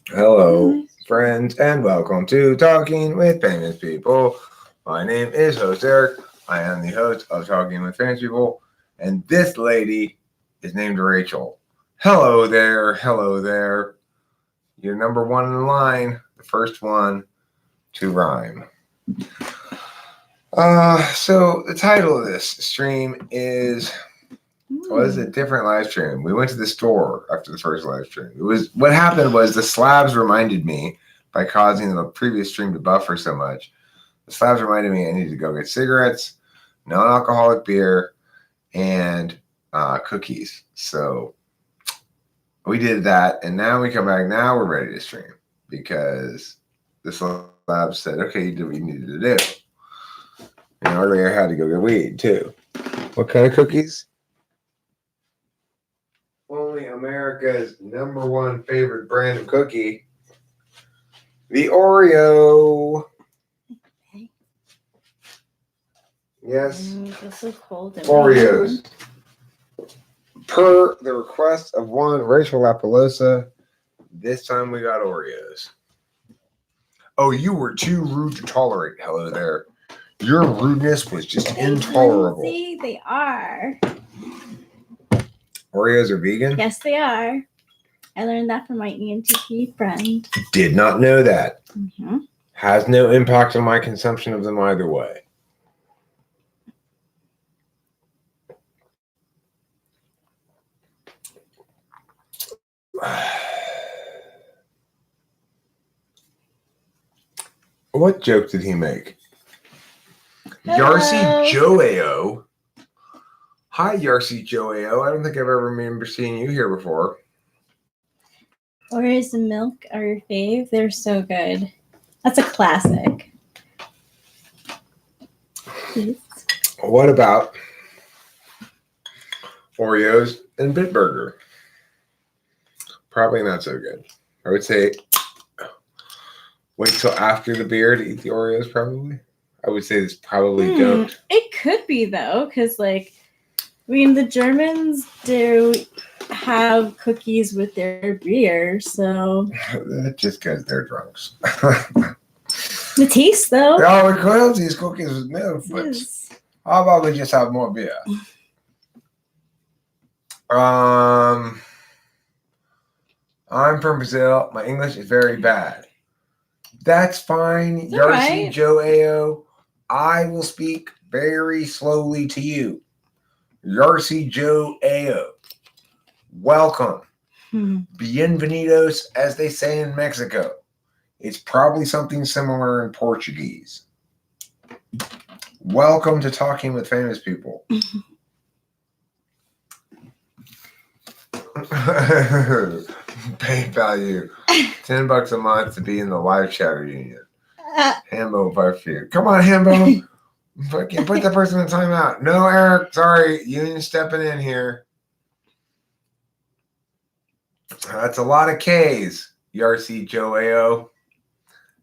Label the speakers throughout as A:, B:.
A: Hello, friends, and welcome to Talking with Famous People. My name is host Eric. I am the host of Talking with Famous People, and this lady is named Rachel. Hello there, hello there. You're number one in line, the first one to rhyme. So the title of this stream is a different live stream. We went to the store after the first live stream. What happened was the slabs reminded me, by causing the previous stream to buffer so much, the slabs reminded me I needed to go get cigarettes, non-alcoholic beer, and cookies. So we did that, and now we come back. Now we're ready to stream because the slab said, okay, you did what you needed to do. And earlier I had to go get weed too. What kind of cookies? Only America's number one favorite brand of cookie, the Oreo.
B: Okay.
A: Yes,
B: This is cold.
A: Oreos. Per the request of one Rachel Lapalosa, this time we got Oreos. Oh, you were too rude to tolerate. Hello there. Your rudeness was just intolerable.
B: See, they are.
A: Oreos are vegan?
B: Yes, they are. I learned that from my ENTP friend.
A: Did not know that.
B: Mm-hmm.
A: Has no impact on my consumption of them either way. What joke did he make? Yarcy Joao. Hi, Yarcy Joao. I don't think I've ever remember seeing you here before.
B: Oreos and milk are your fave. They're so good. That's a classic. Please.
A: What about Oreos and Bitburger? Probably not so good. I would say wait till after the beer to eat the Oreos, probably. I would say this probably don't.
B: It could be, though, because, the Germans do have cookies with their beer, so.
A: That's just because they're drunks.
B: The taste, though.
A: Oh, we could have these cookies with milk, but how about we just have more beer? I'm from Brazil. My English is very bad. That's fine, Yarcy
B: Right.
A: Joao. I will speak very slowly to you. Yarcy Joao. Welcome. Bienvenidos, as they say in Mexico. It's probably something similar in Portuguese. Welcome to Talking with Famous People. Pay value $10 a month to be in the live chat reunion. Hambo Barfield. Come on, Hambo. Fucking put the person in timeout. No, Eric. Sorry. Union stepping in here. That's a lot of K's, Yarcy Joao.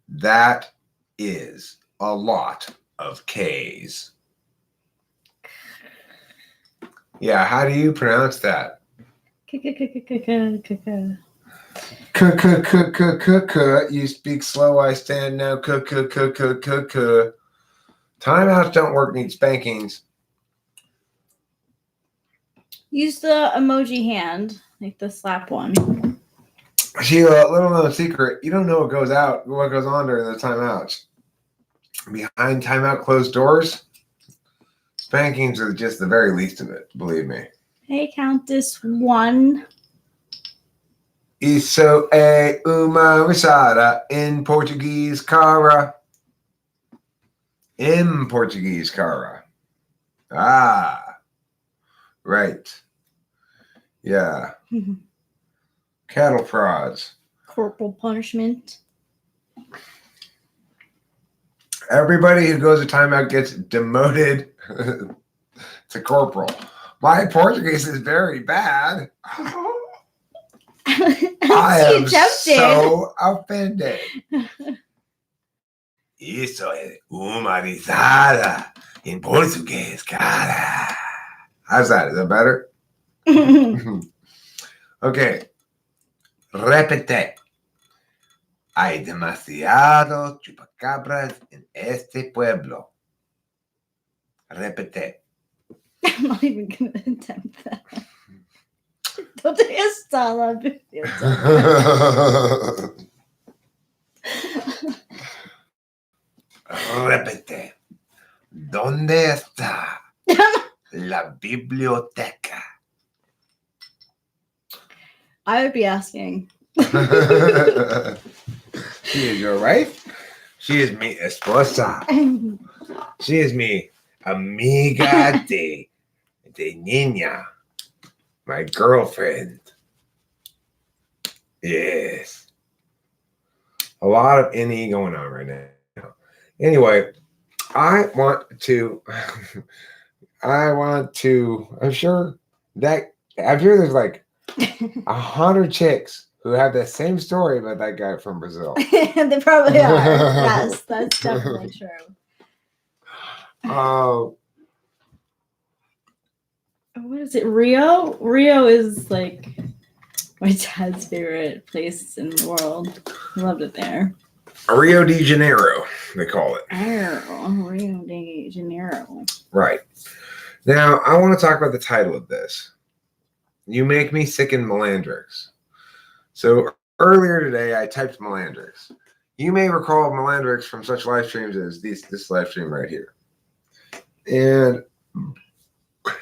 A: That is a lot of K's. Yeah, how do you pronounce that? You speak slow, I stand now. Timeouts don't work, need spankings.
B: Use the emoji hand, like the slap one.
A: Sheila, little known secret, you don't know what goes on during the timeouts. Behind timeout closed doors, spankings are just the very least of it, believe me.
B: Hey, Countess 1.
A: Isso é uma risada in Portuguese, cara. In Portuguese, cara. Ah, right. Yeah. Cattle prods.
B: Corporal punishment.
A: Everybody who goes to timeout gets demoted to corporal. My Portuguese is very bad. I am so offended. Isso é uma risada em português, cara. How's that? Is that better? Okay. Repete. Hay demasiados chupacabras en este pueblo. Repete.
B: I'm not even going to attempt that. ¿Dónde está la biblioteca?
A: Repete. ¿Dónde está la biblioteca?
B: I would be asking.
A: She is your wife. She is mi esposa. She is mi amiga de niña. My girlfriend. Yes. A lot of NE going on right now. Anyway, I'm sure there's like 100 chicks who have the same story about that guy from Brazil.
B: They probably are. Yes, that's definitely true. What is it? Rio? Rio is like my dad's favorite place in the world. I loved it there.
A: Rio de Janeiro, they call it.
B: Oh, Rio de Janeiro.
A: Right. Now, I want to talk about the title of this. You Make Me Sicken, Malandrix. So earlier today, I typed Malandrix. You may recall Malandrix from such live streams as this live stream right here. And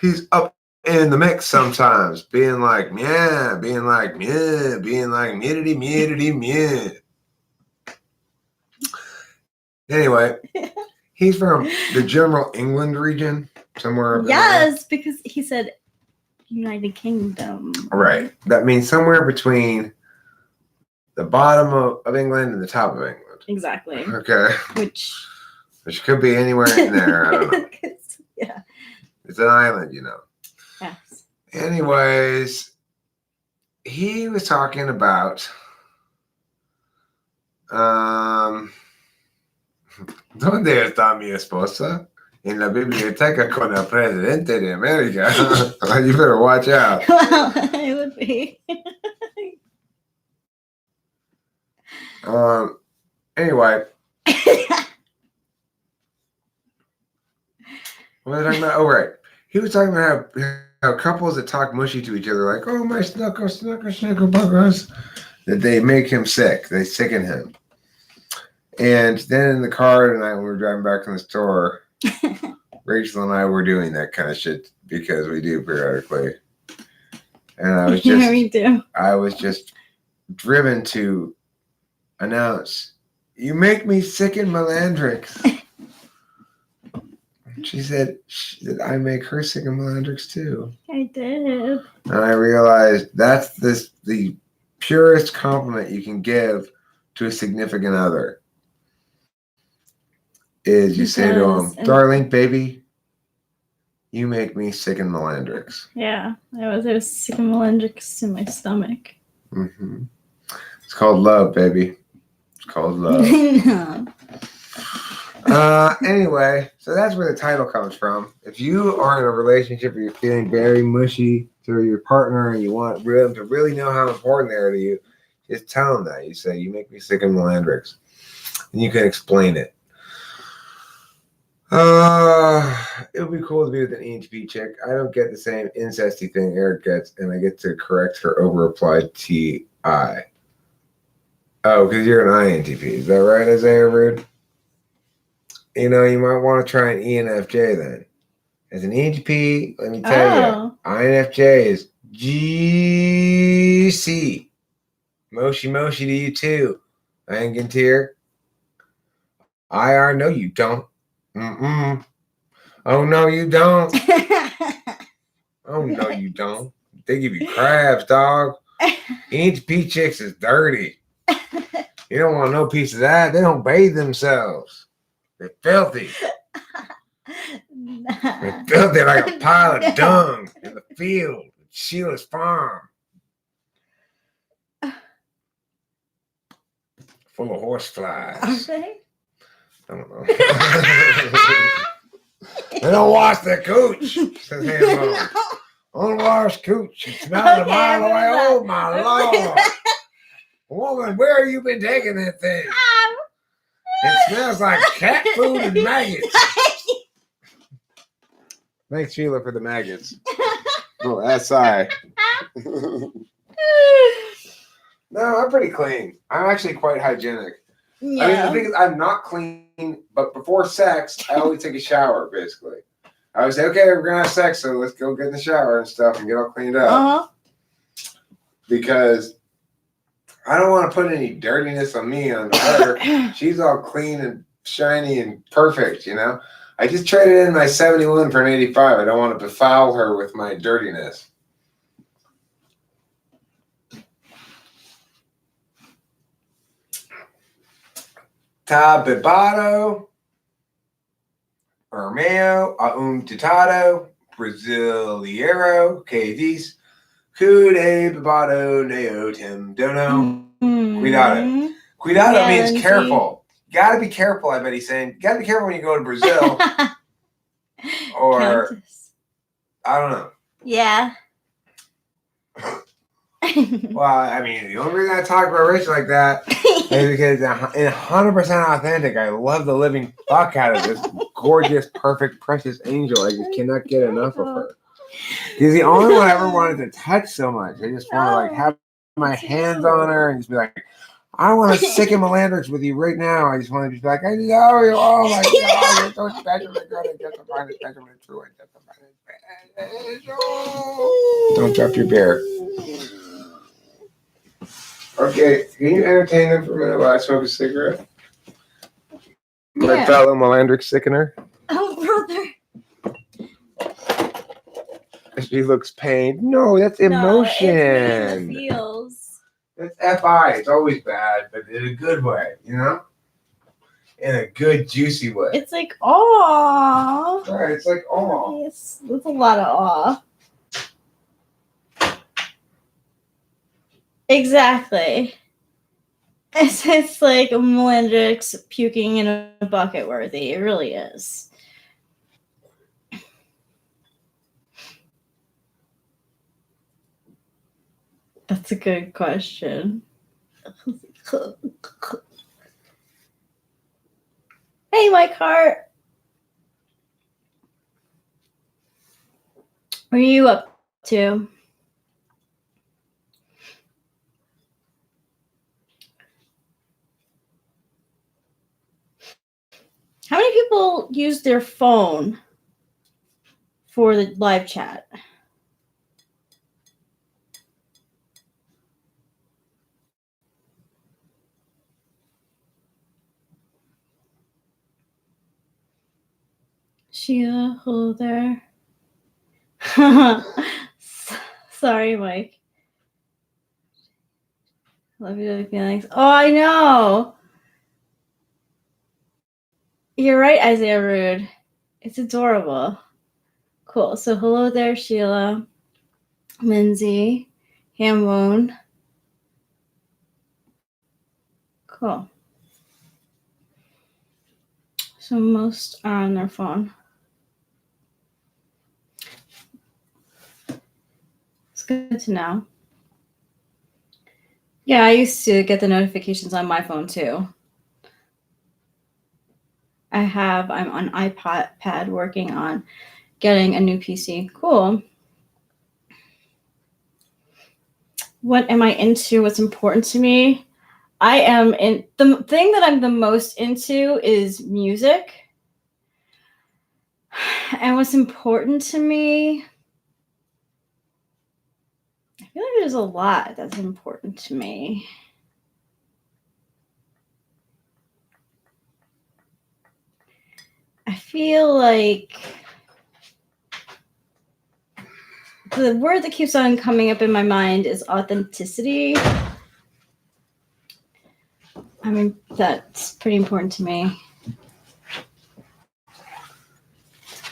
A: he's up in the mix sometimes, being like, yeah, being like, yeah, being like, meedity, meedity, meh. Anyway, he's from the general England region, somewhere up
B: Yes, because he said United Kingdom.
A: Right. That means somewhere between the bottom of England and the top of England.
B: Exactly.
A: Okay.
B: Which
A: could be anywhere in there. I don't know.
B: Yeah.
A: It's an island, you know.
B: Yes.
A: Anyways, he was talking about ¿Dónde está mi esposa? En la biblioteca con el presidente de América. You better watch out.
B: Well, it would be.
A: Anyway. What was I talking about? Oh, right. He was talking about how couples that talk mushy to each other, like, oh, my snuckle, buggers, that they make him sick. They sicken him. And then in the car tonight when we were driving back from the store, Rachel and I were doing that kind of shit because we do periodically. And I was just,
B: yeah, we do.
A: I was just driven to announce, you make me sicken Malandrix. She said I make her sicken Malandrix too.
B: I did.
A: And I realized that's the purest compliment you can give to a significant other. Is you say to him, darling, baby, you make me sicken Malandrix.
B: Yeah, I was sick of Malandrix in my stomach.
A: Mm-hmm. It's called love, baby. It's called love.
B: No.
A: Anyway, so that's where the title comes from. If you are in a relationship where you're feeling very mushy to your partner and you want them to really know how important they are to you, just tell them that. You say, you make me sicken Malandrix. And you can explain it. It would be cool to be with an ENTP chick. I don't get the same incesty thing Eric gets, and I get to correct her over-applied TI. Oh, because you're an INTP. Is that right, Isaiah Rude? You know, you might want to try an ENFJ then. As an ENTP, let me tell you, INFJ is GC. Moshi to you too. Angantir. IR, no you don't. Mm-mm. Oh, no, you don't. Oh, no, you don't. They give you crabs, dog. ENTP chicks is dirty. You don't want no piece of that. They don't bathe themselves. They're filthy. They're filthy like a pile of dung in the field at Sheila's farm. Full of horse flies.
B: Are they?
A: I don't know. They don't wash their cooch, says Hambone. Unwashed cooch. It smells a mile away. Oh, my Lord. Woman, where have you been taking that thing? It smells like cat food and maggots. Thanks, Sheila, for the maggots. Oh, SI. No, I'm pretty clean. I'm actually quite hygienic.
B: Yeah.
A: I mean, the thing is, I'm not clean, but before sex, I always take a shower, basically. I would say, okay, we're going to have sex, so let's go get in the shower and stuff and get all cleaned up.
B: Uh-huh.
A: Because I don't want to put any dirtiness on me, on her. She's all clean and shiny and perfect, you know? I just traded in my 71 for an 85. I don't want to befoul her with my dirtiness. Tabibado, Armeo, Titado, Brasileiro, que diz, Cude, Bibado, Neo, Tim, Dono, Cuidado. Cuidado
B: Yeah,
A: means
B: Lindsay.
A: careful. You gotta be careful, I bet he's saying. You gotta be careful when you go to Brazil. Or,
B: Countess.
A: I don't know.
B: Yeah.
A: Well, I mean, the only reason I talk about Rich like that is because it's 100% authentic. I love the living fuck out of this gorgeous, perfect, precious angel. I just cannot get enough of her. He's the only one I ever wanted to touch so much. I just want to like have my hands on her and just be like, I want to sicken Malandrix with you right now. I just want to just be like, I love you. Oh my God, you're so special. I just find it special and true. I just find it special. Don't drop your bear. Okay, can you entertain them for a minute while I smoke a cigarette? My
B: Yeah.
A: fellow Malandrix sickener.
B: Oh, brother.
A: She looks pained. No, that's
B: No,
A: emotion.
B: it's in the feels.
A: That's FI. It's always bad, but in a good way, you know? In a good, juicy way.
B: It's like, aw.
A: Right, it's like, oh.
B: It's a lot of awe. Exactly. It's like Malandrix puking in a bucket worthy. It really is. That's a good question. Hey, Mike Hart. What are you up to? How many people use their phone for the live chat? Sheila, hello there. Sorry, Mike. Love your feelings. Oh, I know. You're right, Isaiah Rude. It's adorable. Cool. So hello there, Sheila, Lindsay, Hambone. Cool. So most are on their phone. It's good to know. Yeah, I used to get the notifications on my phone too. I'm on iPad working on getting a new PC. Cool. What am I into? What's important to me? I am in the thing that I'm the most into is music. And what's important to me? I feel like there's a lot that's important to me. I feel like the word that keeps on coming up in my mind is authenticity. I mean, that's pretty important to me.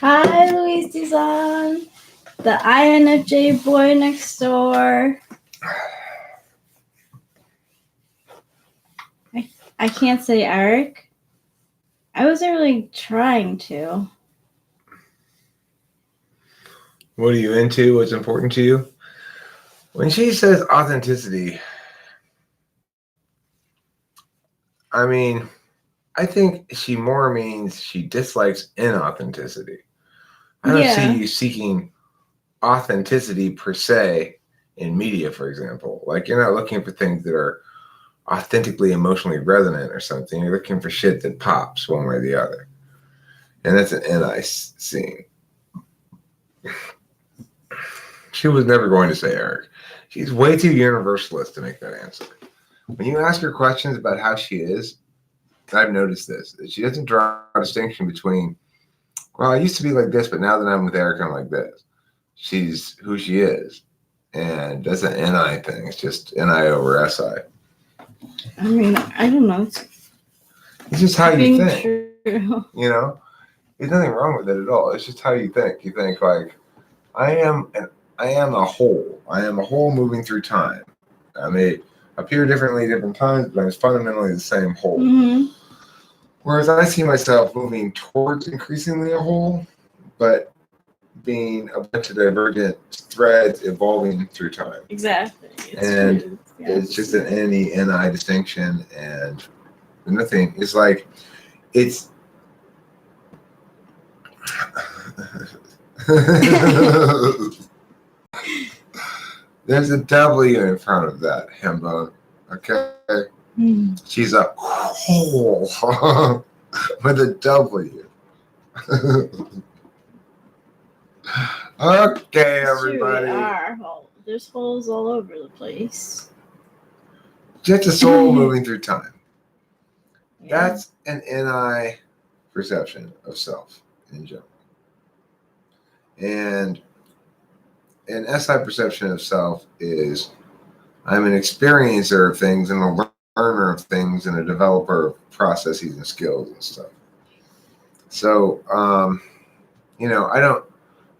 B: Hi, Luis Dizon, the INFJ boy next door. I can't say Eric. I wasn't really trying to.
A: What are you into? What's important to you? When she says authenticity, I mean, I think she more means she dislikes inauthenticity. I don't see
B: Yeah.
A: you seeking authenticity per se in media, for example. Like, you're not looking for things that are authentically emotionally resonant or something. You're looking for shit that pops one way or the other. And that's an NI scene. She was never going to say Eric. She's way too universalist to make that answer. When you ask her questions about how she is, I've noticed this. That she doesn't draw a distinction between, well, I used to be like this, but now that I'm with Eric, I'm like this. She's who she is. And that's an NI thing. It's just NI over SI.
B: I mean, I don't know.
A: It's just how you think.
B: True.
A: You know? There's nothing wrong with it at all. It's just how you think. You think like, I am a whole. I am a whole moving through time. I may appear differently at different times, but I'm fundamentally the same whole.
B: Mm-hmm.
A: Whereas I see myself moving towards increasingly a whole, but being a bunch of divergent threads evolving through time.
B: Exactly.
A: It's just an NI distinction, and nothing. It's like, it's. There's a W in front of that hembone. Okay. She's a whole with a W. Okay, everybody.
B: There's holes all over the place.
A: Just a soul moving through time.
B: Yeah.
A: That's an NI perception of self in general. And an SI perception of self is, I'm an experiencer of things and a learner of things and a developer of processes and skills and stuff. So,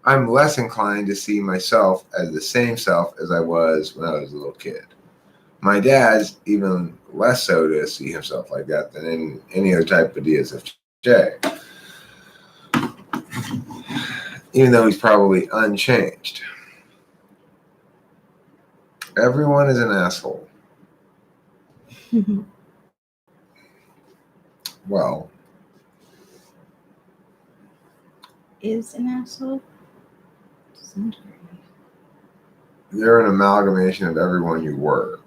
A: I'm less inclined to see myself as the same self as I was when I was a little kid. My dad's even less so to see himself like that than in any other type of DSFJ. Even though he's probably unchanged. Everyone is an asshole. Well.
B: Is an asshole?
A: They're an amalgamation of everyone you were.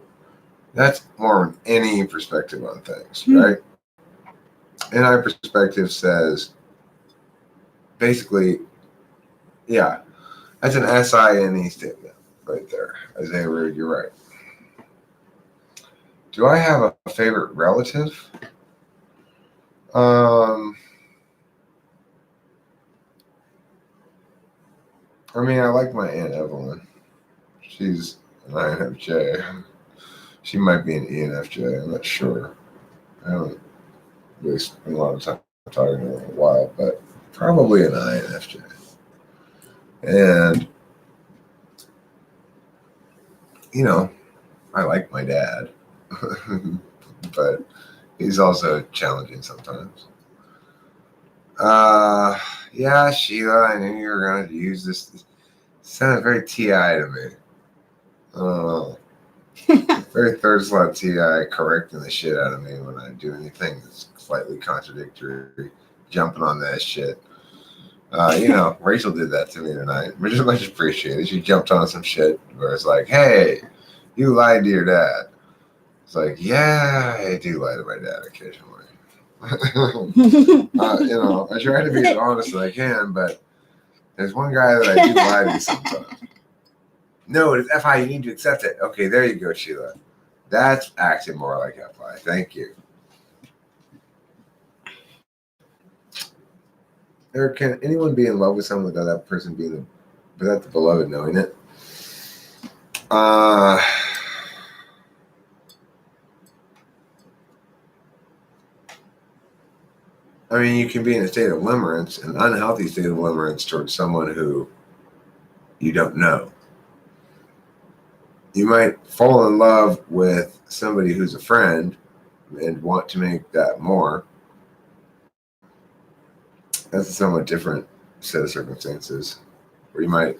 A: That's more of any perspective on things, right? NI perspective says, basically, yeah, that's an SINE statement right there. Isaiah Rude, you're right. Do I have a favorite relative? I mean, I like my Aunt Evelyn. She's an INFJ. She might be an ENFJ. I'm not sure. I haven't really spent a lot of time talking to her in a while, but probably an INFJ. And, I like my dad, but he's also challenging sometimes. Yeah, Sheila, I knew you were going to use this. It sounded very TI to me. I don't know. Very third slot TI correcting the shit out of me when I do anything that's slightly contradictory, jumping on that shit. Rachel did that to me tonight, which is much appreciated. She jumped on some shit where it's like, hey, you lied to your dad. It's like, yeah, I do lie to my dad occasionally. I try to be as honest as I can, but there's one guy that I do lie to sometimes. No, it's FI. You need to accept it. Okay, there you go, Sheila. That's acting more like FI. Thank you. Eric, can anyone be in love with someone without that person without the beloved knowing it? I mean, you can be in a state of limerence, an unhealthy state of limerence towards someone who you don't know. You might fall in love with somebody who's a friend and want to make that more. That's a somewhat different set of circumstances where you might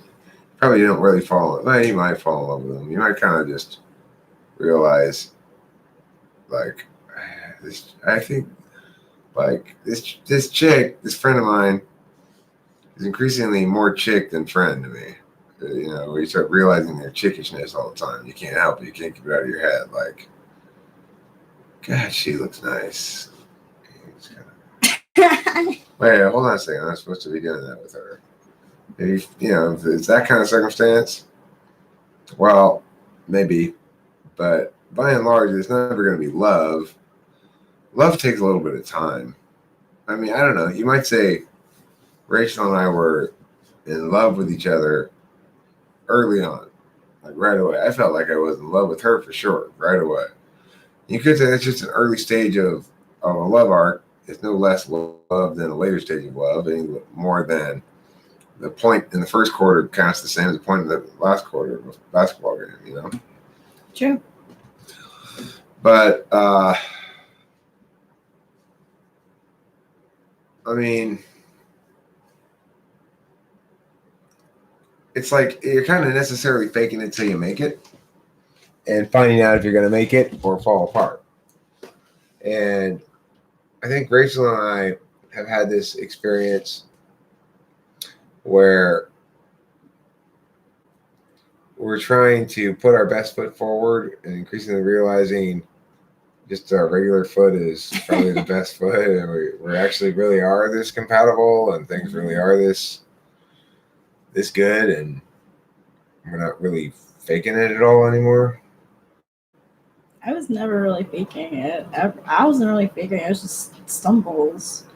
A: probably don't really fall. Well, you might fall in love with them. You might kind of just realize, like, this. I think, like this chick, this friend of mine, is increasingly more chick than friend to me. You know, where you start realizing their chickishness all the time. You can't help it. You can't keep it out of your head. Like, God, she looks nice. Wait, hold on a second. I'm not supposed to be doing that with her. If, you know, if it's that kind of circumstance, well, maybe. But by and large, it's never going to be love. Love takes a little bit of time. I mean, I don't know. You might say Rachel and I were in love with each other early on, like right away. I felt like I was in love with her for sure, right away. You could say that's just an early stage of a love arc. It's no less love than a later stage of love, any more than the point in the first quarter counts the same as the point in the last quarter of a basketball game, you know?
B: True.
A: But, I mean, it's like you're kind of necessarily faking it till you make it and finding out if you're going to make it or fall apart. And I think Rachel and I have had this experience where we're trying to put our best foot forward and increasingly realizing just our regular foot is probably the best foot, and we actually really are this compatible, and things really are this good, and we're not really faking it at all anymore.
B: I was never really faking it. I wasn't really faking it. It was just stumbles.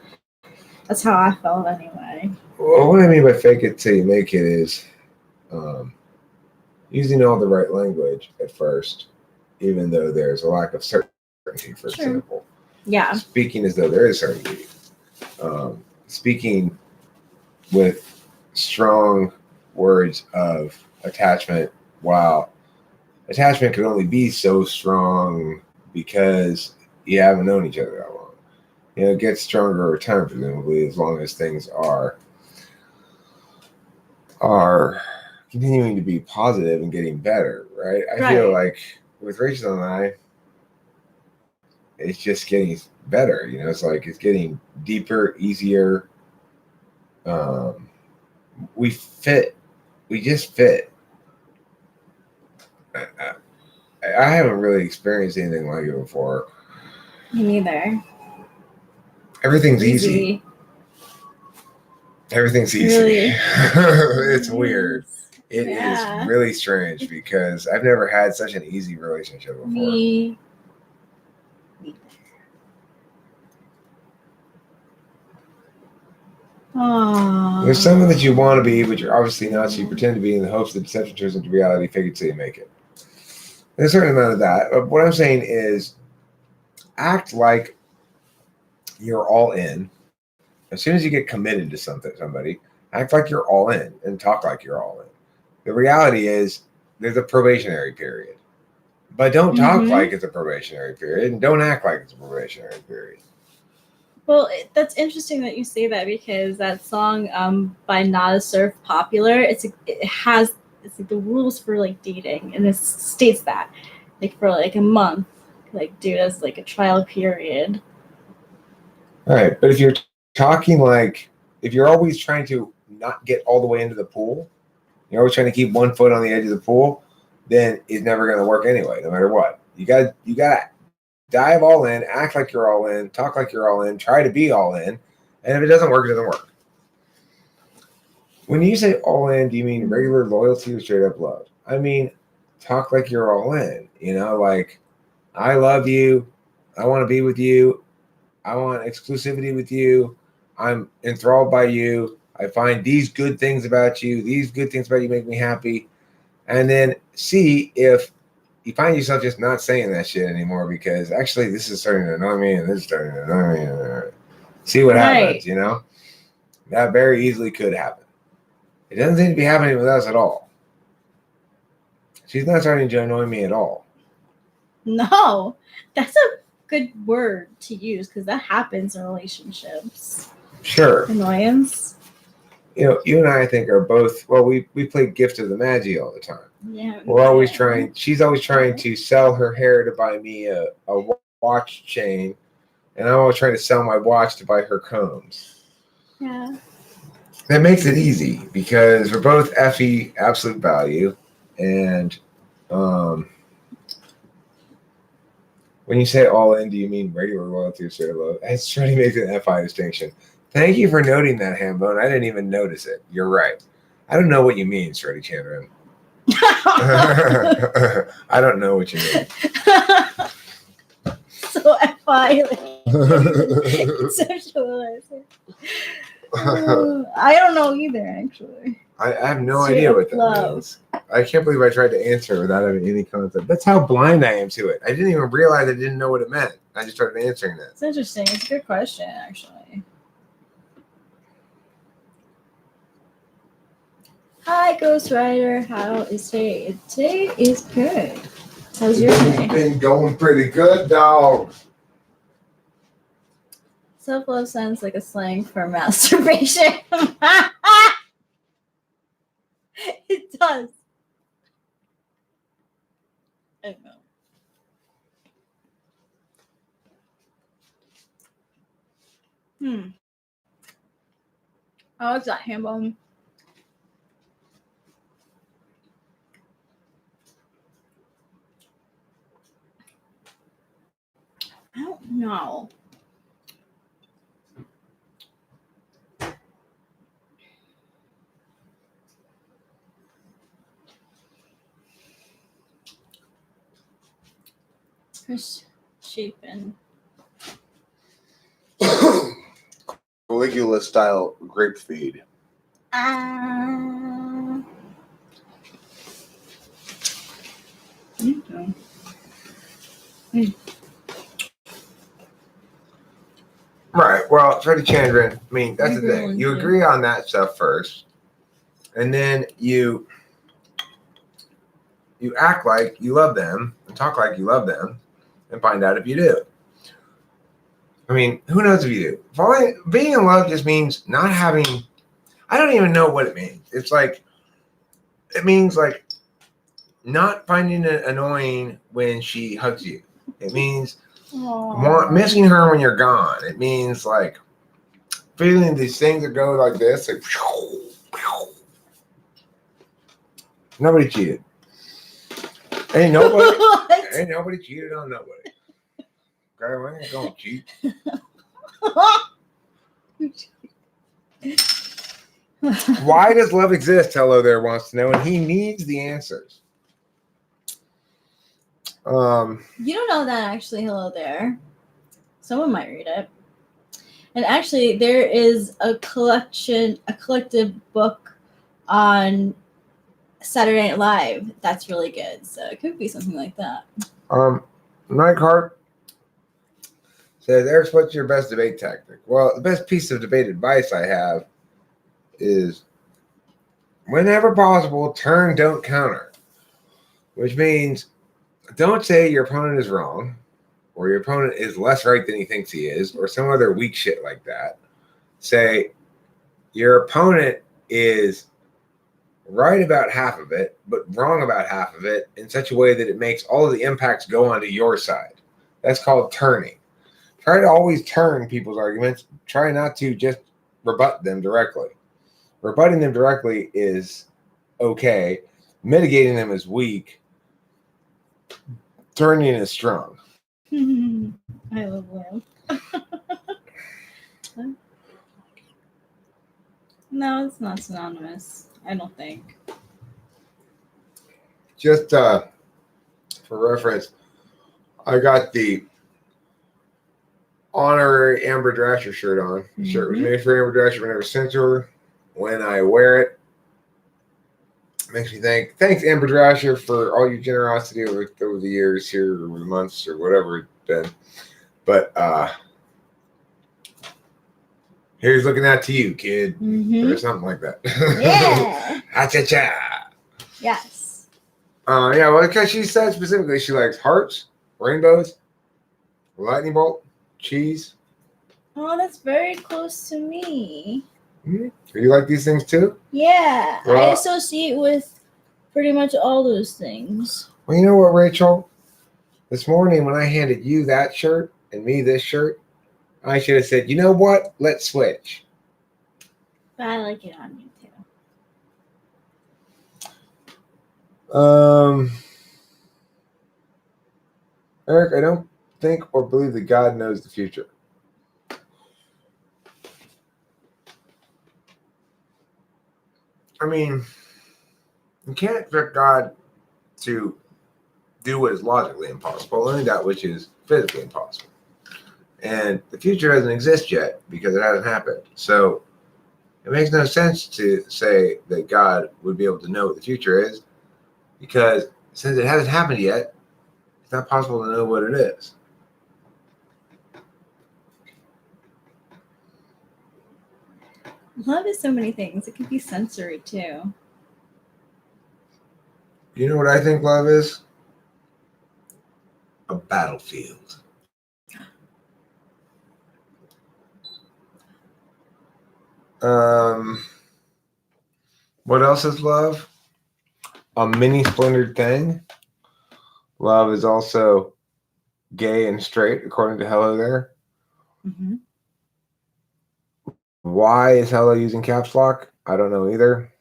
B: That's how I felt anyway.
A: Well, what I mean by fake it till you make it is using all the right language at first, even though there's a lack of certainty, for example.
B: Yeah.
A: Speaking as though there is certainty. Speaking with strong words of attachment, while attachment can only be so strong because you haven't known each other that long. You know, it gets stronger over time, presumably, as long as things are continuing to be positive and getting better, right? I feel like with Rachel and I, it's just getting better. You know, it's like it's getting deeper, easier. We fit. We just fit. I haven't really experienced anything like it before.
B: Me neither.
A: Everything's easy. Everything's easy.
B: Really?
A: It's weird. It is really strange because I've never had such an easy relationship before.
B: Me neither. Aww.
A: There's someone that you want to be, but you're obviously not, so you pretend to be in the hopes that deception turns into reality, fake it till you make it. There's a certain amount of that. But what I'm saying is act like you're all in. As soon as you get committed to somebody, act like you're all in and talk like you're all in. The reality is there's a probationary period. But don't talk like it's a probationary period, and don't act like it's a probationary period.
B: Well, that's interesting that you say that, because that song by Nada Surf, Popular, it's like the rules for like dating, and it states that like for like a month, like do it as like a trial period.
A: All right, but if you're talking like, if you're always trying to not get all the way into the pool, you're always trying to keep one foot on the edge of the pool, then it's never going to work anyway, no matter what. You got to dive all in, act like you're all in, talk like you're all in, try to be all in, and if it doesn't work, it doesn't work. When you say all in, do you mean regular loyalty or straight up love? I mean, talk like you're all in, you know, like, I love you, I want to be with you, I want exclusivity with you, I'm enthralled by you, I find these good things about you, these good things about you make me happy, and then see if you find yourself just not saying that shit anymore because actually this is starting to annoy me and this is starting to annoy me. See what happens, you know? That very easily could happen. It doesn't seem to be happening with us at all. She's not starting to annoy me at all.
B: No, that's a good word to use because that happens in relationships.
A: Sure.
B: Annoyance.
A: You and I think are both. Well, we play Gift of the Magi all the time.
B: Yeah.
A: We're always trying. She's always trying to sell her hair to buy me a watch chain, and I'm always trying to sell my watch to buy her combs.
B: Yeah.
A: That makes it easy because we're both FE absolute value, and when you say all in, do you mean regular loyalty or straight love? It's trying to make an FI distinction. Thank you for noting that, Hambone. I didn't even notice it. You're right. I don't know what you mean, Shreddy Chandran. I don't know what you mean.
B: So FI, conceptualizer. I don't know either, actually.
A: I have no idea what that means. I can't believe I tried to answer without having any concept. That's how blind I am to it. I didn't even realize I didn't know what it meant. I just started answering that.
B: It's interesting. It's a good question, actually. Hi, Ghost Rider. How is today? Today is good. How's your day?
A: It's been going pretty good, dog.
B: Self-love sounds like a slang for masturbation. It does. I know. How is that, Hambone? I don't know. Misshapen.
A: Caligula style grape feed.
B: Okay.
A: Right. Well, Freddie Chandran, I mean, that's the thing. You agree on that stuff first, and then you act like you love them and talk like you love them and find out if you do. I mean, who knows if you do? Being in love just means not having, I don't even know what it means. It's like, it means like not finding it annoying when she hugs you. It means missing her when you're gone. It means like feeling these things that go like this. Like, nobody cheated. Ain't nobody cheated on nobody. Girl, I ain't gonna cheat. Why does love exist? Hello there wants to know, and he needs the answers.
B: You don't know that, actually. Hello there. Someone might read it. And actually, there is a collective book on Saturday Night Live that's really good. So it could be something like that.
A: Nightcart says, Eric, what's your best debate tactic? Well, the best piece of debate advice I have is whenever possible, turn, don't counter. Which means don't say your opponent is wrong or your opponent is less right than he thinks he is or some other weak shit like that. Say your opponent is right about half of it, but wrong about half of it in such a way that it makes all of the impacts go onto your side. That's called turning. Try to always turn people's arguments. Try not to just rebut them directly. Rebutting them directly is okay. Mitigating them is weak. Turning is strong.
B: I love Will. No, it's not synonymous. I don't think.
A: Just for reference, I got the honorary Amber Drasher shirt on. The shirt was made for Amber Drasher. Whenever sent to her. When I wear it, makes me think. Thanks, Amber Drasher, for all your generosity over the years here, or the months, or whatever it's been. But here's looking out to you, kid, or something like that.
B: Yeah.
A: Ha-cha-cha.
B: Yes.
A: Yeah, well, because she said specifically she likes hearts, rainbows, lightning bolt, cheese.
B: Oh, that's very close to me.
A: Do you like these things too?
B: Yeah, I
A: Well-
B: associate with pretty much all those things.
A: Well, you know what, Rachel? This morning when I handed you that shirt and me this shirt, I should have said, you know what? Let's switch.
B: But I like it on you too.
A: Eric, I don't think or believe that God knows the future. I mean, you can't expect God to do what is logically impossible, only that which is physically impossible. And the future doesn't exist yet because it hasn't happened. So it makes no sense to say that God would be able to know what the future is because since it hasn't happened yet, it's not possible to know what it is.
B: Love is so many things. It can be sensory too.
A: You know what I think love is? A battlefield. What else is love? A mini splintered thing. Love is also gay and straight, according to Hello There.
B: Mm-hmm.
A: Why is Hello using caps lock? I don't know either.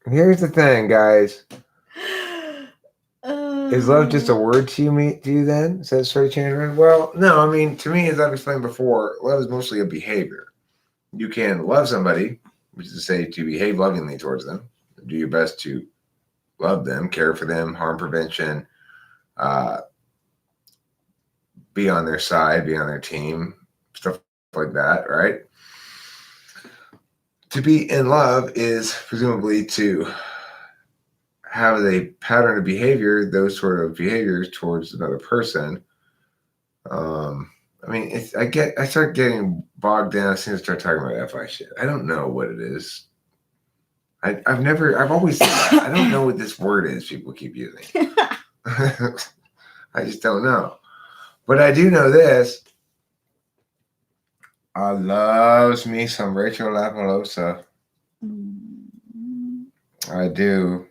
A: Here's the thing, guys. Is love just a word to you then? Says Freddie Chandler. Well, no, I mean, to me, as I've explained before, love is mostly a behavior. You can love somebody, which is to say to behave lovingly towards them, do your best to love them, care for them, harm prevention, be on their side, be on their team, stuff like that, right? To be in love is presumably to have a pattern of behavior, those sort of behaviors towards another person. I mean, I start getting bogged down as soon as I start talking about FI shit. I don't know what it is. I've always said that. I don't know what this word is people keep using. I just don't know. But I do know this. I loves me some Rachel Lapalosa. I do.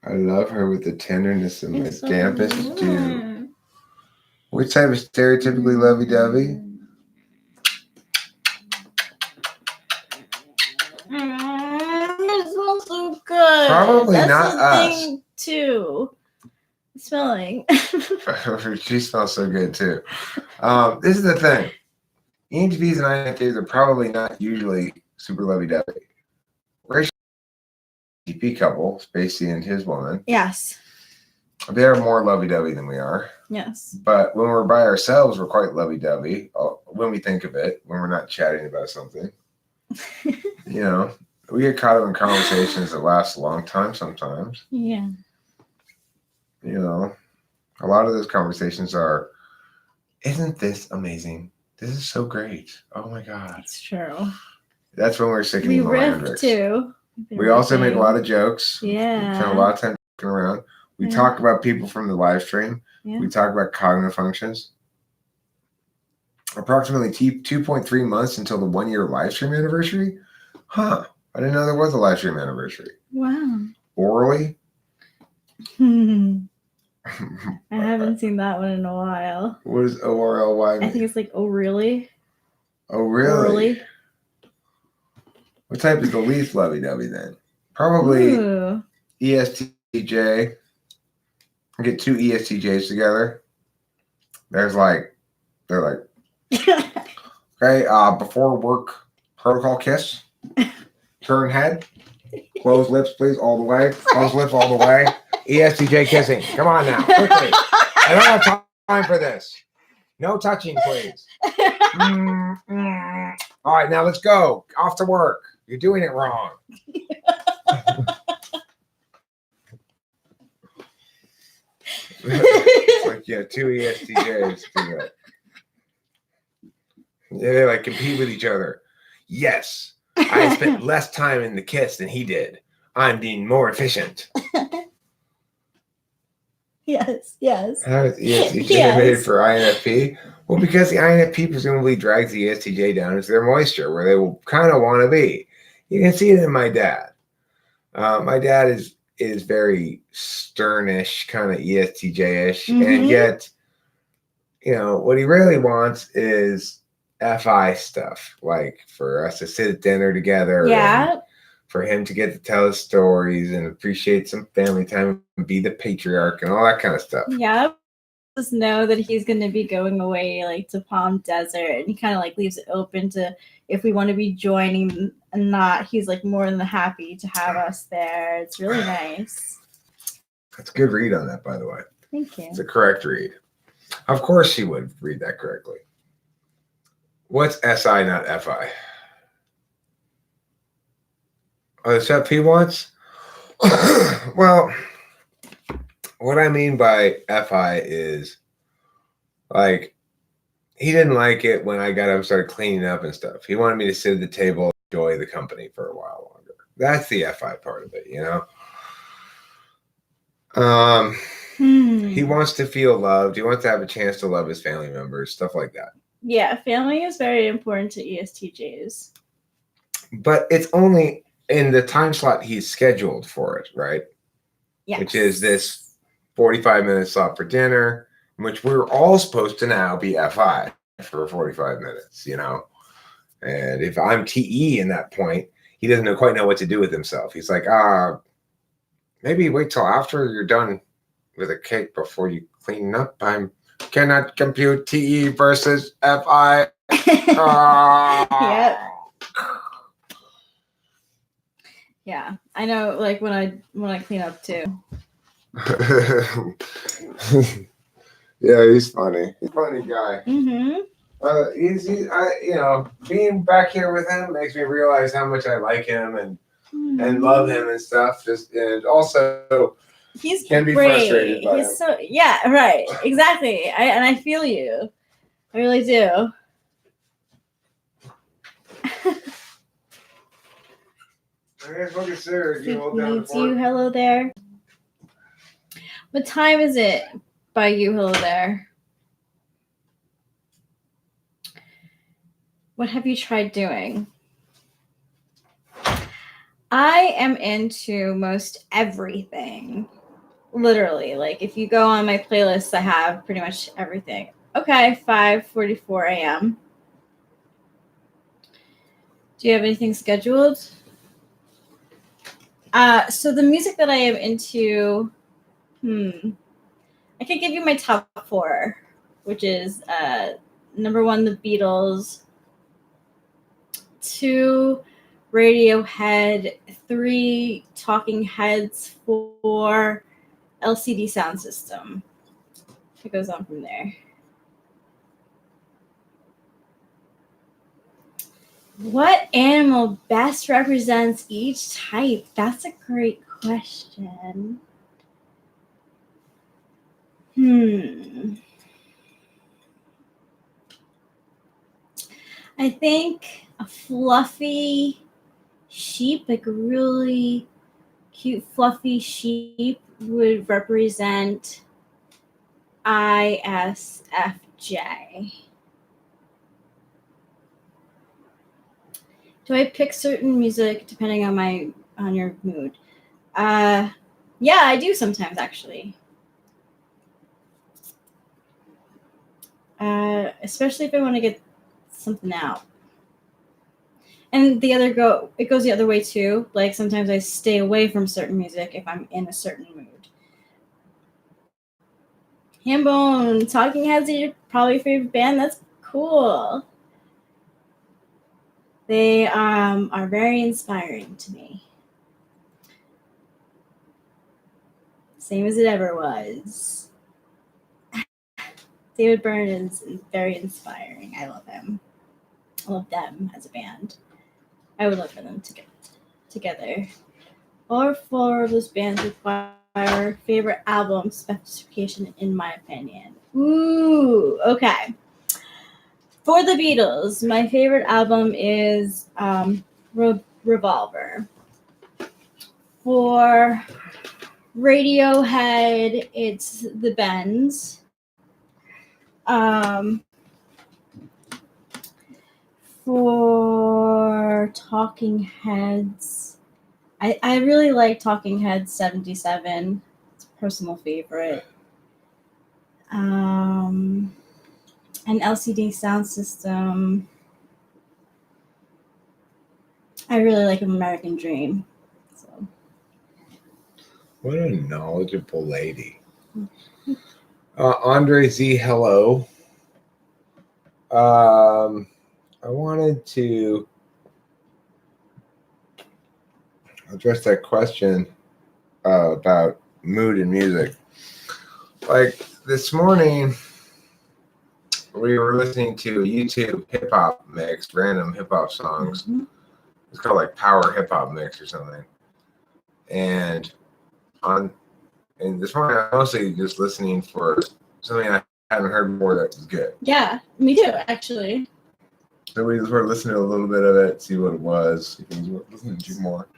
A: I love her with the tenderness of my dampest dew. Which type of stereotypically lovey-dovey?
B: It smells so good.
A: Probably
B: That's
A: not
B: the
A: us.
B: thing too. Smelling.
A: She smells so good too. This is the thing. ENTPs and INFJs are probably not usually super lovey-dovey. Rachel, ENTP couple, Spacey and his woman.
B: Yes.
A: They're more lovey-dovey than we are.
B: Yes.
A: But when we're by ourselves, we're quite lovey-dovey. When we think of it, when we're not chatting about something. You know, we get caught up in conversations that last a long time sometimes.
B: Yeah.
A: You know, a lot of those conversations are, isn't this amazing? This is so great. Oh my God.
B: It's true.
A: That's when we're sickening
B: We riff
A: Malandrix.
B: too.
A: We also make a lot of jokes.
B: Yeah.
A: We spend a lot of time joking around. We talk about people from the live stream.
B: Yeah.
A: We talk about cognitive functions. Approximately 2.3 months until the 1 year live stream anniversary. Huh. I didn't know there was a live stream anniversary.
B: Wow.
A: Orally?
B: I haven't seen that one in a while.
A: What does ORLY mean?
B: I think it's like, oh, really?
A: Oh, really?
B: Orally?
A: What type is the least lovey-dovey then? Probably
B: Ooh.
A: ESTJ. Get two ESTJs together. They're like, okay, before work protocol kiss. Turn head. Close lips, please, all the way. Close lips all the way. ESTJ kissing. Come on now, quickly. I don't have time for this. No touching, please. All right, now let's go. Off to work. You're doing it wrong. It's like, yeah, two ESTJs do that. Yeah, they like compete with each other. Yes, I spent less time in the kiss than he did. I'm being more efficient.
B: Yes.
A: How is ESTJ
B: Yes.
A: made for INFP? Well, because the INFP presumably drags the ESTJ down into their moisture, where they will kind of want to be. You can see it in my dad. My dad is very sternish, kind of ESTJ-ish, and yet, what he really wants is FI stuff, like for us to sit at dinner together.
B: Yeah.
A: And for him to get to tell us stories and appreciate some family time and be the patriarch and all that kind of stuff.
B: Yeah. Just know that he's going to be going away like to Palm Desert, and he kind of like leaves it open to if we want to be joining and not. He's like more than happy to have us there. It's really nice.
A: That's a good read on that, by the way.
B: Thank you.
A: It's a correct read. Of course he would read that correctly. What's SI, not FI? Oh, the stuff he wants? Well, what I mean by FI is, like, he didn't like it when I got up and started cleaning up and stuff. He wanted me to sit at the table and enjoy the company for a while longer. That's the FI part of it, He wants to feel loved. He wants to have a chance to love his family members, stuff like that.
B: Yeah, family is very important to ESTJs.
A: But it's only in the time slot he's scheduled for it, right?
B: Yes.
A: Which is this 45-minute slot for dinner, in which we're all supposed to now be FI for 45 minutes, And if I'm TE in that point, he doesn't quite know what to do with himself. He's like, maybe wait till after you're done with a cake before you clean up. I cannot compute TE versus FI.
B: Yep. Yeah, I know. Like when I clean up too.
A: Yeah, he's funny. He's a funny guy. Being back here with him makes me realize how much I like him and love him and stuff. And also,
B: he's
A: can be
B: great.
A: frustrated by him.
B: Yeah, right, exactly. I feel you. I really do. You, hello there. What time is it by you, hello there? What have you tried doing? I am into most everything. Literally, like if you go on my playlist, I have pretty much everything. Okay, 5:44 a.m. Do you have anything scheduled? So the music that I am into, I could give you my top 4, which is number 1, the Beatles, 2, Radiohead, 3, Talking Heads, 4, LCD Sound System. It goes on from there. What animal best represents each type? That's a great question. I think a fluffy sheep, like a really cute fluffy sheep, would represent ISFJ. Do I pick certain music depending on your mood? Yeah, I do sometimes actually. Especially if I want to get something out. And it goes the other way too. Like sometimes I stay away from certain music if I'm in a certain mood. Hambone, Talking Heads are your probably favorite band. That's cool. They are very inspiring to me. Same as it ever was. David Byrne is very inspiring. I love him. I love them as a band. I would love for them to get together. All 4 of those bands require favorite album specification, in my opinion. Ooh, okay. For the Beatles, my favorite album is Revolver. For Radiohead, it's The Bends. For Talking Heads, I really like Talking Heads 77. It's a personal favorite. An LCD Sound System. I really like American Dream. So.
A: What a knowledgeable lady. Andre Z, hello. I wanted to address that question about mood in music. Like this morning, we were listening to a YouTube hip hop mix, random hip hop songs.
B: Mhm.
A: It's called like Power Hip Hop Mix or something. And this morning, I was mostly just listening for something I hadn't heard before that was good.
B: Yeah, me too, actually.
A: So we just were listening to a little bit of it, see what it was, listening to more.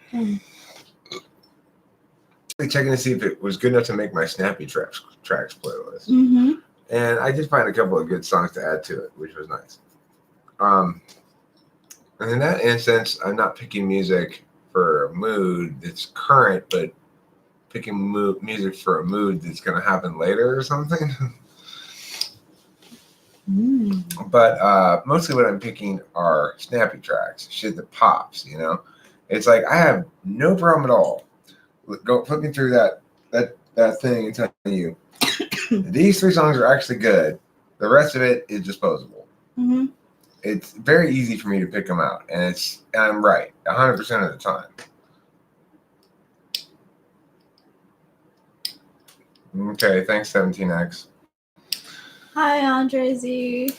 A: Checking to see if it was good enough to make my Snappy Tracks playlist.
B: Mm-hmm.
A: And I did find a couple of good songs to add to it, which was nice. And in that instance, I'm not picking music for a mood that's current, but picking music for a mood that's going to happen later or something. But mostly what I'm picking are snappy tracks, shit that pops, you know? It's like I have no problem at all flipping through that thing and telling you these 3 songs are actually good. The rest of it is disposable.
B: Mm-hmm.
A: It's very easy for me to pick them out, and I'm right 100% of the time. Okay, thanks 17X.
B: Hi, Andre Z.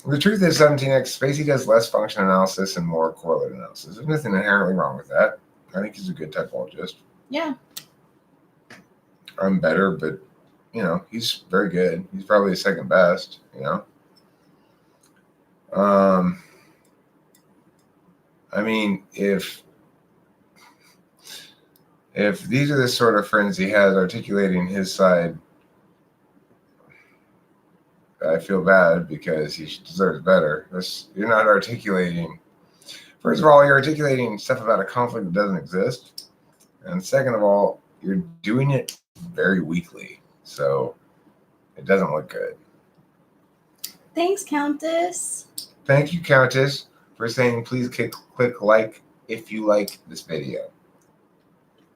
A: The truth is 17X, Spacey does less function analysis and more correlate analysis. There's nothing inherently wrong with that. I think he's a good typologist.
B: Yeah.
A: I'm better, but, you know, he's very good. He's probably the second best, you know? I mean, if these are the sort of friends he has articulating his side, I feel bad because he deserves better. You're not articulating. First of all, you're articulating stuff about a conflict that doesn't exist. And second of all, you're doing it very weakly. So it doesn't look good.
B: Thanks, Countess.
A: Thank you, Countess, for saying please click like if you like this video.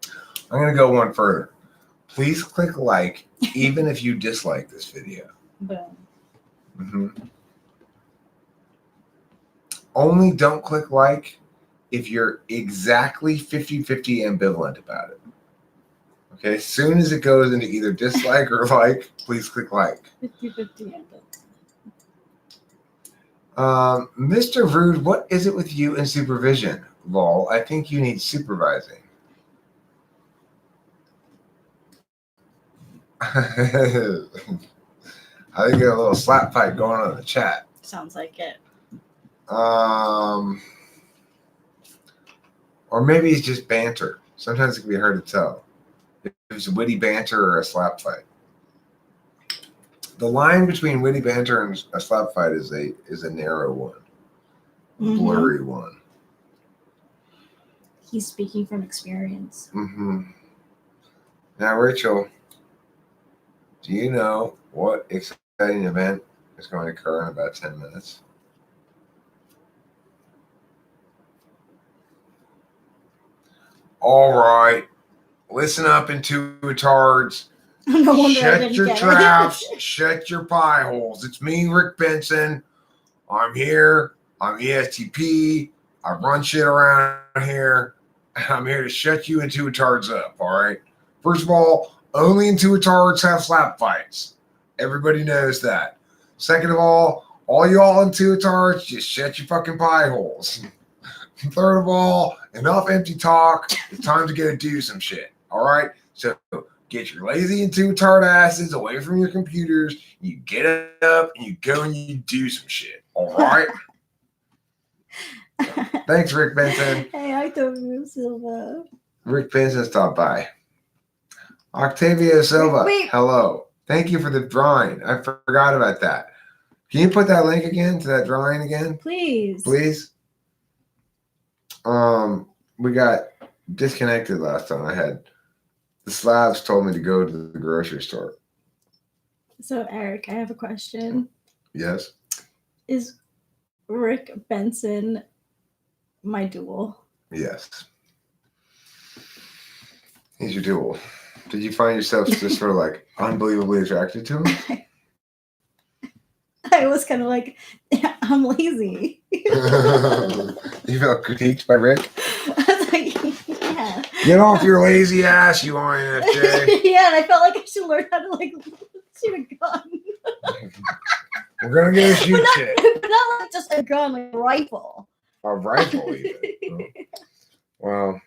A: I'm going to go one further. Please click like even if you dislike this video.
B: Boom.
A: Mm-hmm. Only don't click like if you're exactly 50-50 ambivalent about it. Okay, as soon as it goes into either dislike or like, please click like.
B: 50-50 ambivalent.
A: Mr. Rude, what is it with you and supervision? Lol, I think you need supervising. I think there's a little slap fight going on in the chat.
B: Sounds like it.
A: Or maybe it's just banter. Sometimes it can be hard to tell if it's witty banter or a slap fight. The line between witty banter and a slap fight is a narrow one, a blurry one.
B: He's speaking from experience.
A: Mm-hmm. Now, Rachel, do you know what exciting event is going to occur in about 10 minutes? All right. Listen up, intuitards.
B: No
A: Shut your traps. Shut your pie holes. It's me, Rick Benson. I'm here. I'm ESTP. I run shit around here. I'm here to shut you intuitards up, all right? First of all, only intuitards have slap fights. Everybody knows that. Second of all y'all intuitards, just shut your fucking pie holes. Third of all, enough empty talk. It's time to go do some shit, all right? So get your lazy intuitard asses away from your computers. You get up and you go and you do some shit, all right? Thanks, Rick Benson.
B: Hey, Octavio Silva.
A: Rick Benson stopped by. Octavio Silva,
B: Wait.
A: Hello. Thank you for the drawing. I forgot about that. Can you put that link again to that drawing again?
B: Please.
A: Please? We got disconnected last time. The Slavs told me to go to the grocery store.
B: So, Eric, I have a question.
A: Yes.
B: Is Rick Benson my duel?
A: Yes. He's your duel. Did you find yourself just sort of like unbelievably attracted to him?
B: I was kind of like, I'm lazy.
A: You felt critiqued by Rick?
B: I was like, yeah.
A: Get off your lazy ass, you INFJ.
B: Yeah, and I felt like I should learn how to like shoot a gun.
A: We're gonna go shoot shit.
B: But not like just a gun, like a rifle.
A: A rifle, even. Oh. Well,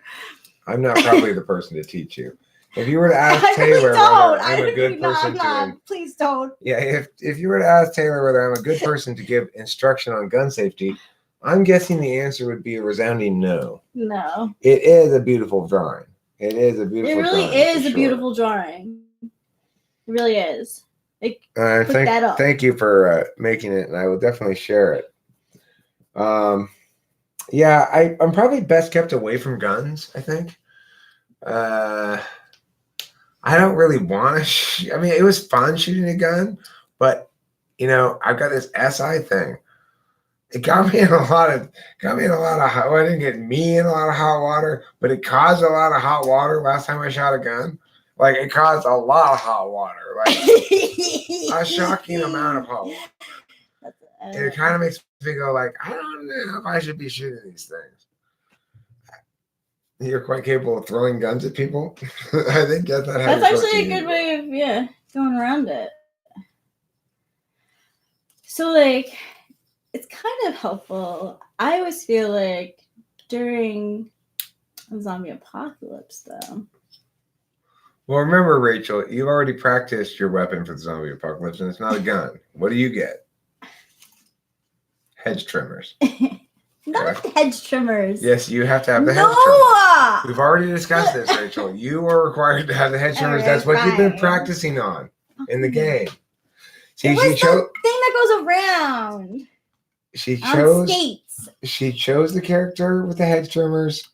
A: I'm not probably the person to teach you. If you were to ask Taylor whether I'm a good person to...
B: Please don't.
A: Yeah, if you were to ask Taylor whether I'm a good person to give instruction on gun safety, I'm guessing the answer would be a resounding no.
B: No.
A: It is a beautiful drawing. It is a beautiful drawing.
B: It really is a beautiful drawing. It really is.
A: Thank you for making it, and I will definitely share it. Yeah, I'm probably best kept away from guns, I think. I don't really want to. I mean, it was fun shooting a gun, but I've got this SI thing. It got me in a lot of hot. Well, it didn't get me in a lot of hot water, but it caused a lot of hot water last time I shot a gun. Like, it caused a lot of hot water, like a shocking amount of hot water. And it kind of makes me go like, I don't know if I should be shooting these things. You're quite capable of throwing guns at people. I think that's
B: actually a good way of going around it. So like, it's kind of helpful. I always feel like during a zombie apocalypse, though.
A: Well, remember, Rachel, you've already practiced your weapon for the zombie apocalypse, and it's not a gun. What do you get? Hedge trimmers.
B: Not the hedge trimmers.
A: Yes, you have to have the hedge trimmers. We've already discussed this, Rachel. You are required to have the hedge trimmers. That's what you've been practicing on in the game.
B: See, it was the thing that goes around.
A: She chose the character with the hedge trimmers.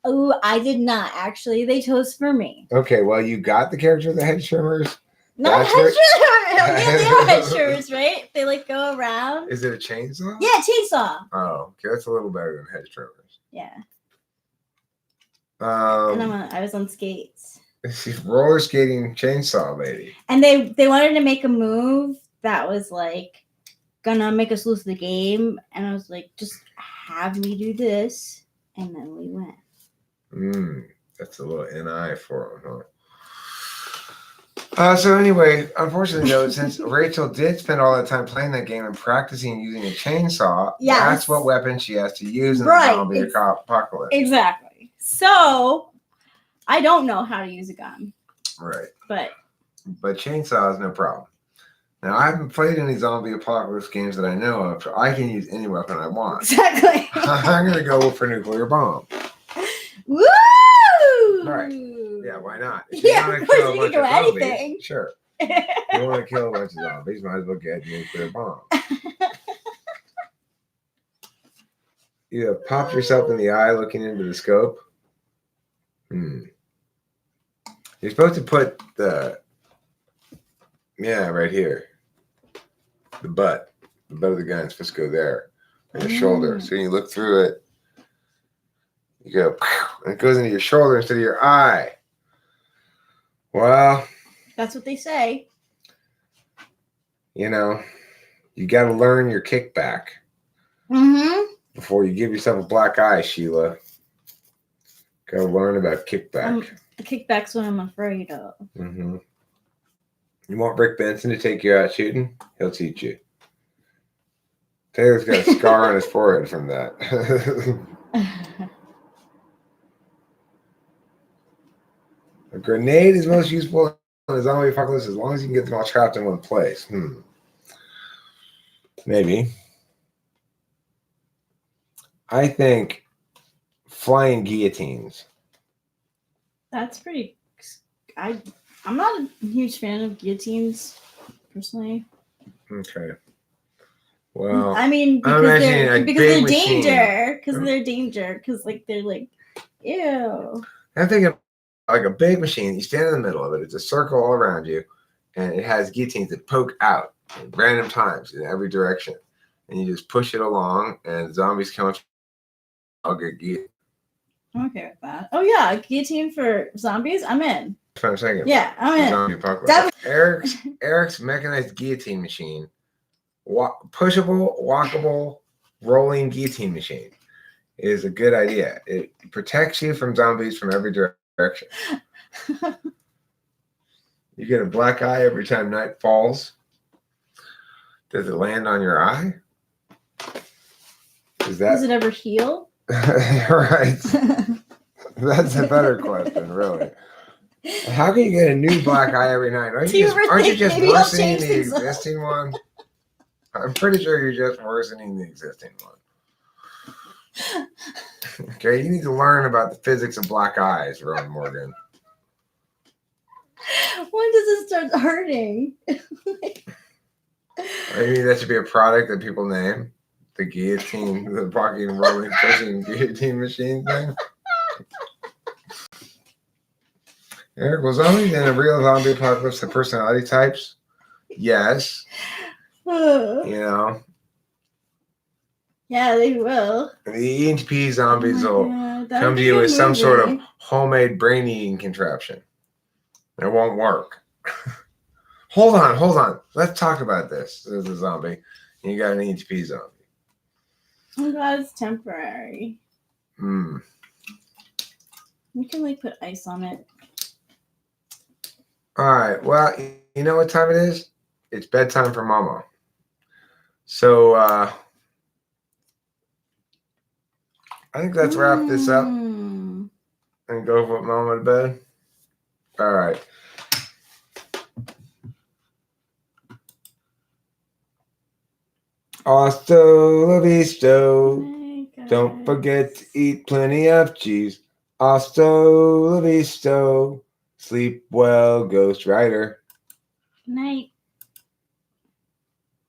B: Oh, I did not actually. They chose for me.
A: Okay, well, you got the character with the hedge trimmers.
B: Not hedge trimmers. Yeah, they are hedge trimmers, right? They like go around.
A: Is it a chainsaw?
B: Yeah, chainsaw.
A: Oh, okay, that's a little better than hedge trimmers.
B: Yeah.
A: And
B: I was on skates.
A: She's roller skating chainsaw lady.
B: And they wanted to make a move that was like gonna make us lose the game, and I was like, just have me do this, and then we went.
A: That's a little NI for him, huh? So anyway, unfortunately though, since Rachel did spend all that time playing that game and practicing using a chainsaw, that's what weapon she has to use in the zombie apocalypse.
B: Exactly. So I don't know how to use a gun.
A: Right.
B: But
A: chainsaw is no problem. Now, I haven't played any zombie apocalypse games that I know of, so I can use any weapon I want.
B: Exactly.
A: I'm going to go for nuclear bomb.
B: Woo!
A: Right. Yeah, why not?
B: If you want to kill a bunch of zombies,
A: anything. Sure. You want to kill a bunch of zombies, might as well get a nuclear bomb. You have popped yourself in the eye looking into the scope. You're supposed to put right here. The butt of the gun is supposed to go there, in the shoulder. So when you look through it, you go, and it goes into your shoulder instead of your eye. Well,
B: that's what they say.
A: You got to learn your kickback before you give yourself a black eye, Sheila. Got to learn about kickback.
B: The kickback's what I'm afraid of.
A: You want Rick Benson to take you out shooting? He'll teach you. Taylor's got a scar on his forehead from that. A grenade is most useful in a zombie apocalypse as long as you can get them all trapped in one place. Maybe. I think flying guillotines.
B: That's pretty... I'm not a huge fan of guillotines, personally.
A: Okay. Well,
B: I mean,
A: I'm
B: because
A: imagining
B: they're
A: a
B: because
A: big
B: they're
A: machine.
B: danger. Because they're danger. Because like they're like, ew.
A: I'm thinking like a big machine. You stand in the middle of it. It's a circle all around you, and it has guillotines that poke out at random times in every direction. And you just push it along, and zombies come up. I'll get guillotined.
B: I'm okay with that. Oh yeah, guillotine for zombies. I'm in.
A: That's what I'm saying.
B: Yeah, I'm in.
A: Zombie apocalypse. Eric's mechanized guillotine machine, pushable, walkable, rolling guillotine machine, is a good idea. It protects you from zombies from every direction. You get a black eye every time night falls. Does it land on your eye?
B: Does it ever heal?
A: Right? That's a better question, really. How can you get a new black eye every night? Aren't you just worsening the existing one? I'm pretty sure you're just worsening the existing one. Okay, you need to learn about the physics of black eyes, Rowan Morgan.
B: When does it start hurting?
A: Maybe that should be a product that people name. The guillotine, the walking, rolling, pushing guillotine machine thing. Eric, will zombies in a real zombie apocalypse have personality types? Yes. You know.
B: Yeah, they will.
A: The ENTP zombies will come to you with some sort of homemade brain eating contraption. It won't work. Hold on. Let's talk about this. There's a zombie. And you got an ENTP zombie.
B: Oh god, it's temporary. You can like put ice on it.
A: All right. Well, you know what time it is? It's bedtime for Mama. So I think let's wrap this up and go put Mama to bed. All right. Hasta la vista. Don't forget to eat plenty of cheese. Hasta la vista. Sleep well, Ghost Rider.
B: Good night.